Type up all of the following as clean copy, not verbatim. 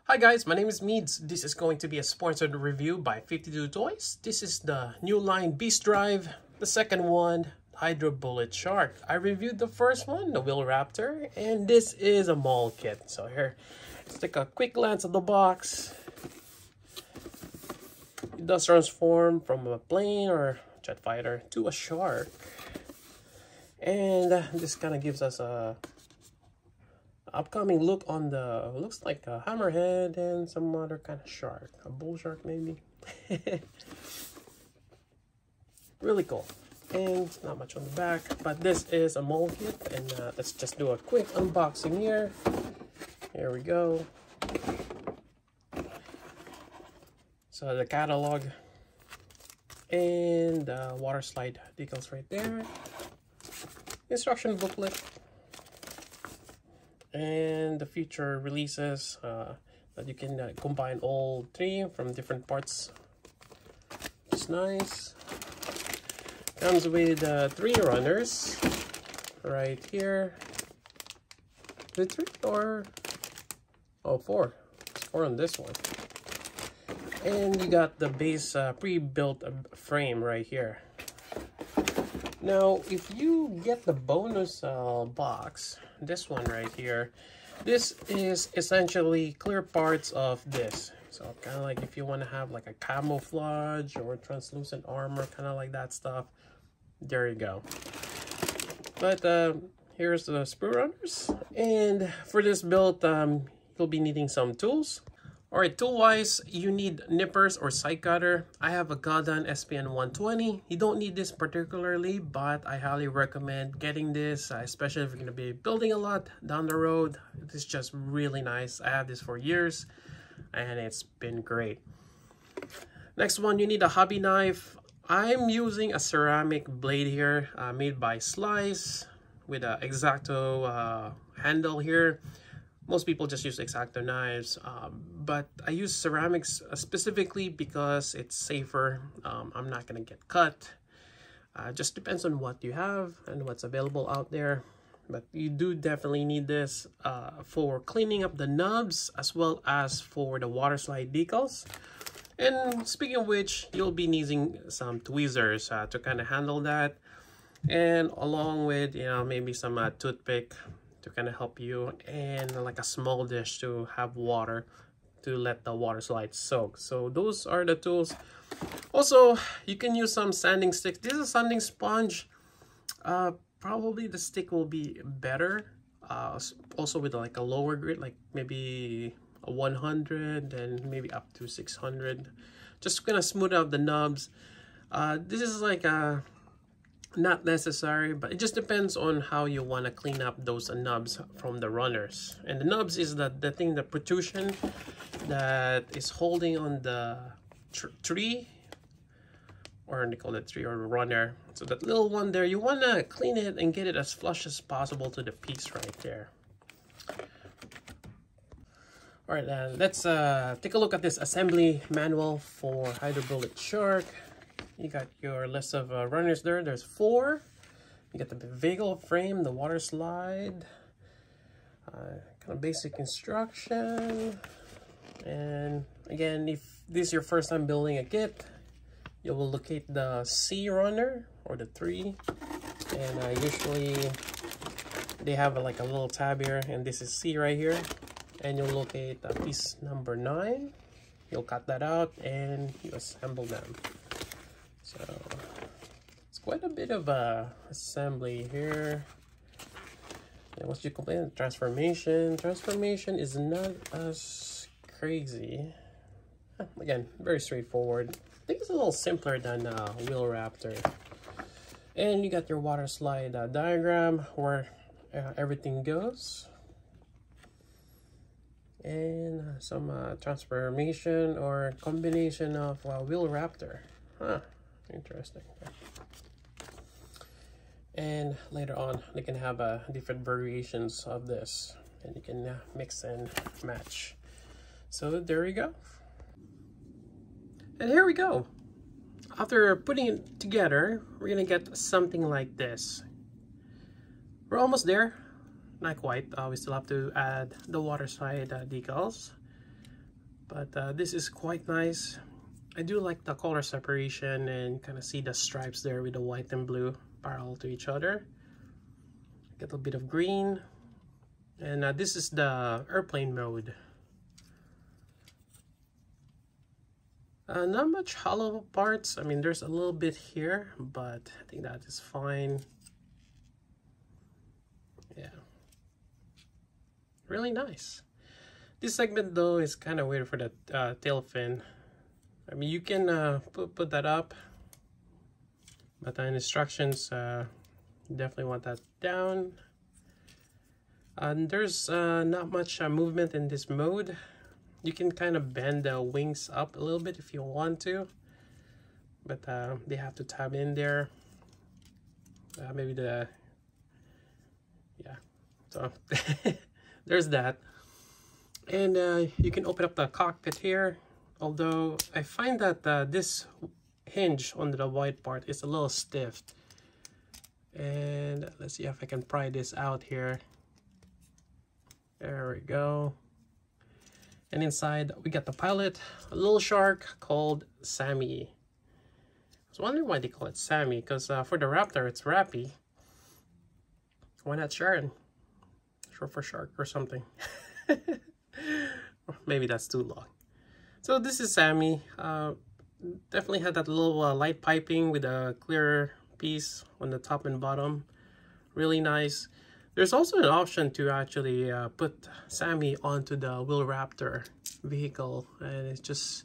Hi guys, my name is Meads. This is going to be a sponsored review by 52 Toys. This is the new line Beast Drive, the second one, Hydro Bullet Shark. I reviewed the first one, the Wheel Raptor, and this is a mall kit. So here, let's take a quick glance at the box. It does transform from a plane or jet fighter to a shark. And this kind of gives us a upcoming look on the, looks like a hammerhead and some other kind of shark, a bull shark maybe. Really cool. And not much on the back, but this is a mold kit, and let's just do a quick unboxing here. Here we go. So the catalog and water slide decals right there, instruction booklet, and the future releases that you can combine all three from different parts. It's nice. Comes with 3 runners right here. Is it 3 or oh 4? 4 on this one. And you got the base pre-built frame right here. Now, if you get the bonus box, this one right here, this is essentially clear parts of this. So kind of like if you want to have like a camouflage or translucent armor, kind of like that stuff, there you go. But here's the sprue runners. And for this build, you'll be needing some tools. Alright, tool-wise, you need nippers or side cutter. I have a God Hand SPN-120. You don't need this particularly, but I highly recommend getting this, especially if you're going to be building a lot down the road. It's just really nice. I have this for years, and it's been great. Next one, you need a hobby knife. I'm using a ceramic blade here, made by Slice, with an X-Acto handle here. Most people just use X-Acto knives, but I use ceramics specifically because it's safer. I'm not gonna get cut. Just depends on what you have and what's available out there. But you do definitely need this for cleaning up the nubs as well as for the water slide decals. And speaking of which, you'll be needing some tweezers to kind of handle that, and along with maybe some toothpick to kind of help you, and like a small dish to have water to let the water slide soak. So those are the tools. Also, you can use some sanding sticks. This is a sanding sponge. Probably the stick will be better. Also with like a lower grit, like maybe a 100 and maybe up to 600. Just gonna smooth out the nubs. This is like a not necessary, but it just depends on how you want to clean up those nubs from the runners. And the nubs is the thing, the protrusion that is holding on the tree, or they call it tree or runner. So that little one there, you want to clean it and get it as flush as possible to the piece right there. All right, let's take a look at this assembly manual for Hydro Bullet Shark. You got your list of runners there. There's 4. You got the vehicle frame, the water slide, kind of basic instruction. And again, if this is your first time building a kit, you will locate the C runner or the 3. And usually they have like a little tab here, and this is C right here. And you'll locate piece number 9. You'll cut that out and you assemble them. So it's quite a bit of assembly here. And what's your complaint? Transformation. Transformation is not as crazy. Again, very straightforward. I think it's a little simpler than Wheel Raptor. And you got your water slide diagram where everything goes. And some transformation or combination of Wheel Raptor. Huh. Interesting. And later on, they can have different variations of this, and you can mix and match. So there you go. And here we go. After putting it together, we're gonna get something like this. We're almost there. Not quite. We still have to add the water slide decals. But this is quite nice. I do like the color separation and kind of see the stripes there with the white and blue parallel to each other. Get a bit of green. And this is the airplane mode. Not much hollow parts. I mean, there's a little bit here, but I think that is fine. Yeah. Really nice. This segment though is kind of weird for the tail fin. I mean, you can put that up, but in instructions, definitely want that down. There's not much movement in this mode. You can kind of bend the wings up a little bit if you want to, but they have to tab in there. Maybe the, yeah, so there's that. And you can open up the cockpit here, although I find that this hinge on the white part is a little stiff. And let's see if I can pry this out here. There we go. And inside we got the pilot, a little shark called Sammy. I was wondering why they call it Sammy, because for the Raptor it's Rappy. Why not Sharon? Short for shark or something. Maybe that's too long. So this is Sammy. Definitely had that little light piping with a clear piece on the top and bottom. Really nice. There's also an option to actually put Sammy onto the Wheel Raptor vehicle, and it's just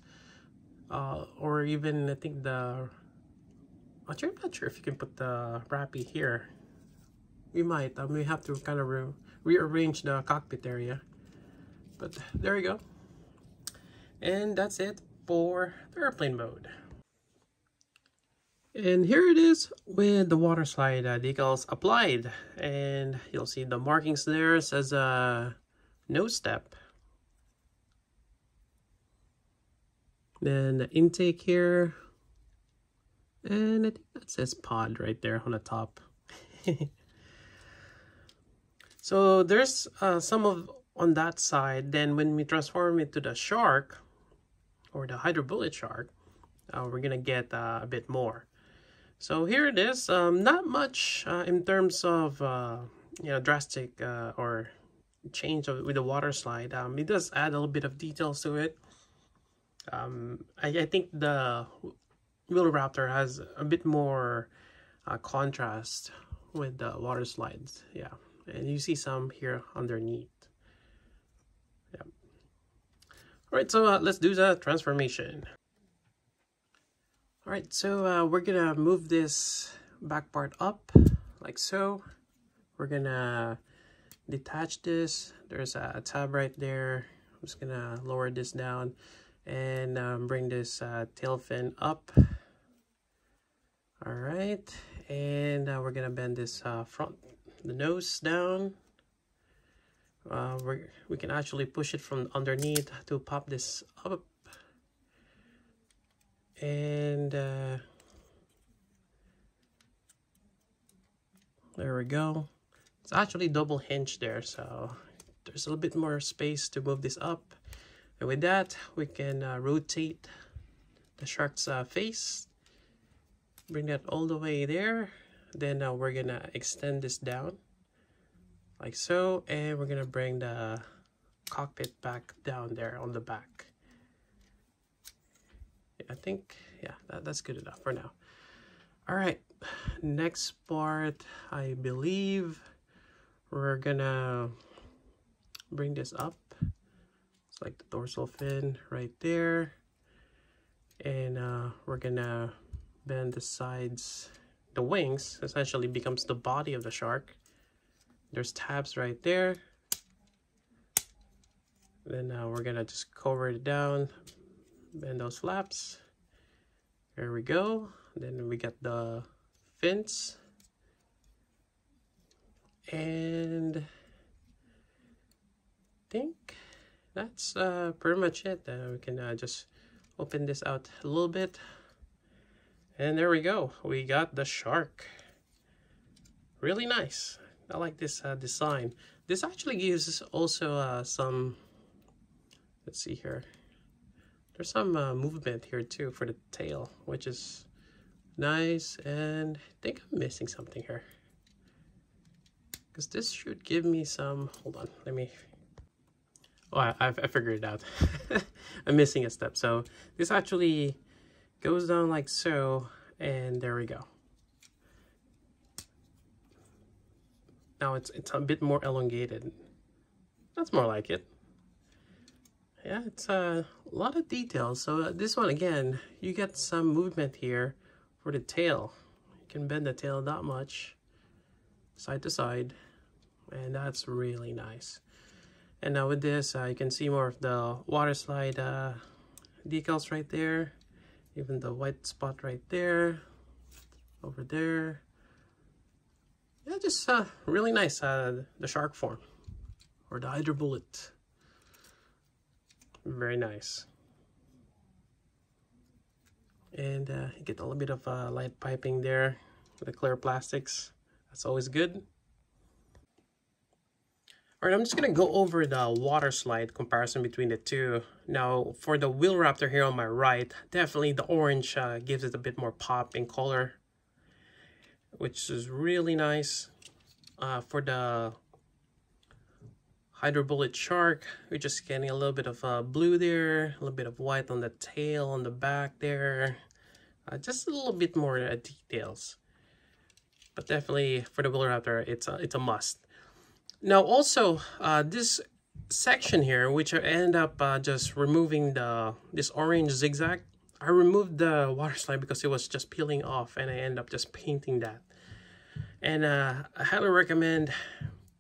or even I think I'm not sure if you can put the Rappy here. We might. I may have to kind of rearrange the cockpit area. But there you go. And that's it for the airplane mode. And here it is with the water slide decals applied. And you'll see the markings there. It says no step. Then the intake here. And I think that says pod right there on the top. So there's some of on that side. Then when we transform it to the shark or the hydro-bullet shark, we're gonna get a bit more. So here it is. Not much in terms of drastic or change with the water slide. It does add a little bit of details to it. I think the Wheel Raptor has a bit more contrast with the water slides. Yeah, and you see some here underneath. Yeah. All right, so let's do the transformation. All right, so we're gonna move this back part up like so. We're gonna detach this. There's a tab right there. I'm just gonna lower this down and bring this tail fin up. All right, and we're gonna bend this the nose down. We can actually push it from underneath to pop this up. And there we go. It's actually double hinged there, so there's a little bit more space to move this up. And with that, we can rotate the shark's face. Bring that all the way there. Then we're gonna extend this down like so, and we're gonna bring the cockpit back down there on the back. I think, yeah, that's good enough for now. All right, next part, I believe we're gonna bring this up. It's like the dorsal fin right there. And we're gonna bend the sides. The wings essentially becomes the body of the shark. There's tabs right there. Then we're gonna just cover it down. Bend those flaps. There we go. Then we got the fins. And I think that's pretty much it. We can just open this out a little bit. And there we go. We got the shark. Really nice. I like this design. This actually gives us also some, let's see here. There's some movement here too for the tail, which is nice. And I think I'm missing something here, because this should give me some, hold on, let me, oh, I figured it out. I'm missing a step. So this actually goes down like so, and there we go. Now it's a bit more elongated. That's more like it. Yeah, it's a lot of details. So this one, again, you get some movement here for the tail. You can bend the tail that much, side to side, and that's really nice. And now with this, you can see more of the water slide decals right there. Even the white spot right there, over there. Yeah, just really nice, the shark form, or the hydro bullet. Very nice. And you get a little bit of light piping there with the clear plastics. That's always good. All right, I'm just gonna go over the water slide comparison between the two. Now, for the Wheel Raptor here on my right, definitely the orange gives it a bit more pop in color, which is really nice. For the Hydro Bullet Shark, we're just getting a little bit of blue there, a little bit of white on the tail, on the back there. Just a little bit more details. But definitely for the Wheel Raptor, it's a must. Now also, this section here, which I end up just removing this orange zigzag, I removed the water slide because it was just peeling off, and I end up just painting that. And I highly recommend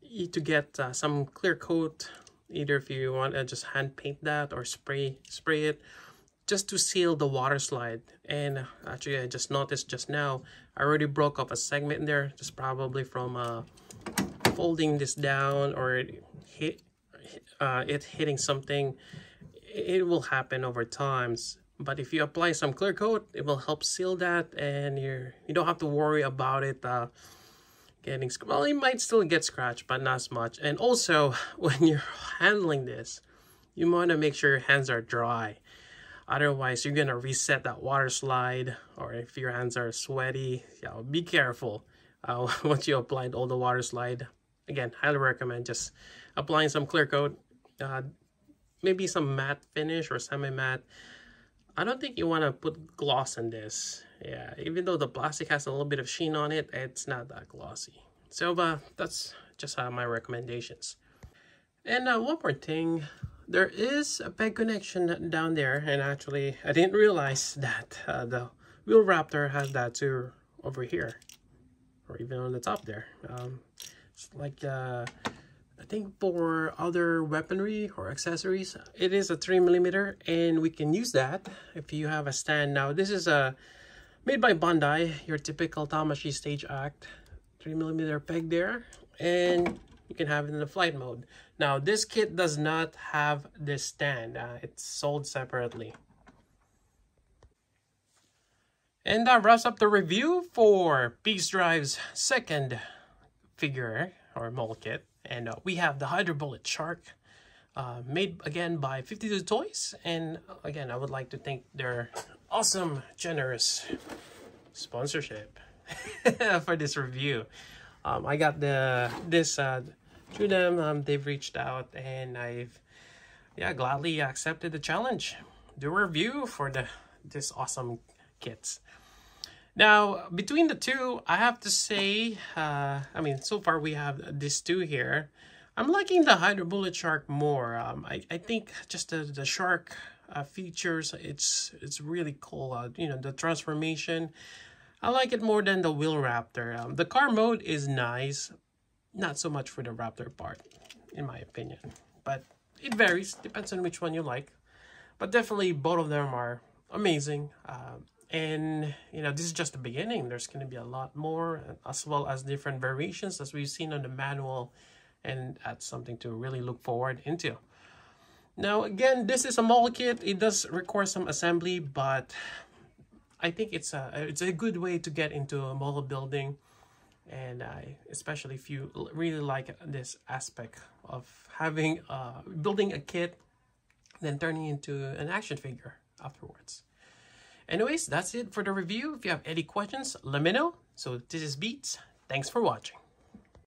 you to get some clear coat, either if you want to just hand paint that or spray it, just to seal the water slide. And actually, I just noticed just now, I already broke up a segment there, just probably from folding this down or it hitting something. It will happen over time, but if you apply some clear coat, it will help seal that, and you don't have to worry about it getting, well, it might still get scratched, but not as much. And also, when you're handling this, you want to make sure your hands are dry. Otherwise, you're gonna reset that water slide, or if your hands are sweaty, yeah, be careful. Once you applied all the water slide, again, highly recommend just applying some clear coat, maybe some matte finish or semi-matte. I don't think you want to put gloss in this. Yeah, even though the plastic has a little bit of sheen on it, it's not that glossy. So that's just my recommendations. And one more thing, there is a peg connection down there, and actually I didn't realize that the Wheel Raptor has that too over here, or even on the top there. It's like I think for other weaponry or accessories, it is a 3mm, and we can use that if you have a stand. Now this is made by Bandai, your typical Tamashii Stage Act 3mm peg there, and you can have it in the flight mode. Now this kit does not have this stand, it's sold separately. And that wraps up the review for Peace Drive's second figure or mold kit. And we have the Hydro Bullet Shark, made again by 52 Toys. And again, I would like to thank their awesome, generous sponsorship for this review. I got this through them. They've reached out, and I've gladly accepted the challenge. Do a review for this awesome kits. Now, between the two, I have to say, I mean, so far we have these two here. I'm liking the Hydro Bullet Shark more. I think just the shark features, it's really cool. You know, the transformation, I like it more than the Wheel Raptor. The car mode is nice, not so much for the Raptor part, in my opinion. But it varies, depends on which one you like. But definitely both of them are amazing. And, you know, this is just the beginning. There's going to be a lot more, as well as different variations as we've seen on the manual. And that's something to really look forward into. Now, again, this is a mold kit. It does require some assembly, but I think it's a good way to get into a mold building. And especially if you really like this aspect of having building a kit, then turning into an action figure. afterwards. Anyways, that's it for the review. If you have any questions, let me know. So this is Beats. Thanks for watching.